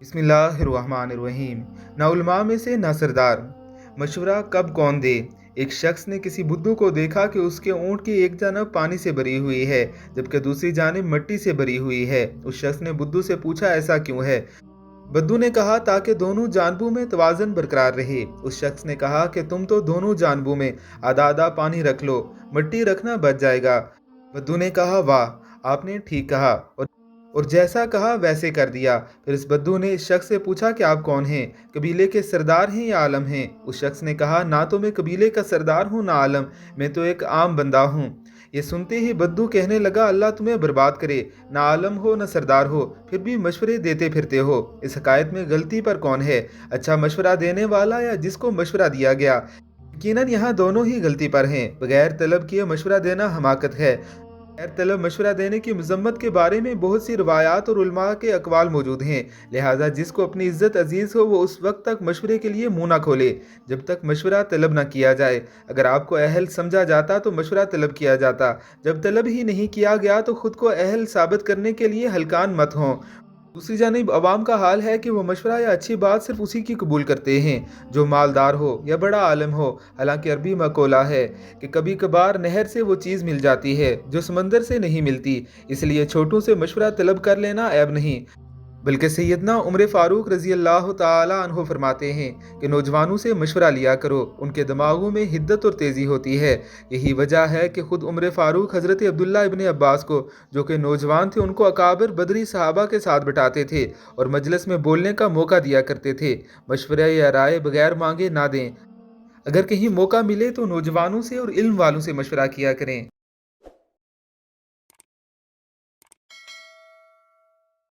बिस्मिल्लाहिर्रहमानिर्रहीम। ना उलमा में से ना सरदार, मशवरा कब कौन दे। एक शख्स ने किसी बुद्धू को देखा कि उसके ऊँट की एक जानब पानी से भरी हुई है जबकि दूसरी जानब मिट्टी से भरी हुई है। उस शख्स ने बुद्धू से पूछा, ऐसा क्यों है? बुद्धू ने कहा, ताकि दोनों जानबों में तवाज़ुन बरकरार रहे। उस शख्स ने कहा कि तुम तो दोनों जानबों में आधा आधा पानी रख लो, मिट्टी रखना बच जाएगा। बुद्धू ने कहा, वाह, आपने ठीक कहा, और जैसा कहा वैसे कर दिया। फिर इस बद्दू ने इस शख्स से पूछा कि आप कौन हैं, कबीले के सरदार हैं या आलम हैं? उस शख्स ने कहा, ना तो मैं कबीले का सरदार हूँ ना आलम, मैं तो एक आम बंदा हूँ। ये सुनते ही बद्दू कहने लगा, अल्लाह तुम्हें बर्बाद करे, ना आलम हो ना सरदार हो, फिर भी मशवरे देते फिरते हो। इस हकायत में गलती पर कौन है, अच्छा मशवरा देने वाला या जिसको मशवरा दिया गया? यकीनन यहाँ दोनों ही गलती पर हैं। बगैर तलब किए मशवरा देना हमाकत है। गैर तलब मशवरा देने की मजम्मत के बारे में बहुत सी रवायात और उलमा के अकवाल मौजूद हैं। लिहाजा जिसको अपनी इज्जत अजीज़ हो वो उस वक्त तक मशवरे के लिए मुँह ना खोले जब तक मशवरा तलब ना किया जाए। अगर आपको अहल समझा जाता तो मशवरा तलब किया जाता, जब तलब ही नहीं किया गया तो खुद को अहल साबित करने के लिए हलकान मत हों। दूसरी जानिब अवाम का हाल है कि वो मशवरा या अच्छी बात सिर्फ उसी की कबूल करते हैं जो मालदार हो या बड़ा आलम हो। हालांकि अरबी मकोला है कि कभी कभार नहर से वो चीज़ मिल जाती है जो समंदर से नहीं मिलती, इसलिए छोटों से मशवरा तलब कर लेना ऐब नहीं। बल्कि सैयदना उमर फ़ारूक रज़ी अल्लाह ताला अन्हो फरमाते हैं कि नौजवानों से मशवरा लिया करो, उनके दिमागों में हिद्दत और तेज़ी होती है। यही वजह है कि ख़ुद उमर फ़ारूक हज़रत अब्दुल्ला इब्न अब्बास को, जो कि नौजवान थे, उनको अकाबिर बदरी सहाबा के साथ बिठाते थे और मजलिस में बोलने का मौका दिया करते थे। मशवरा या राय बगैर मांगे ना दें। अगर कहीं मौका मिले तो नौजवानों से और इल्म वालों से मशवरा किया करें।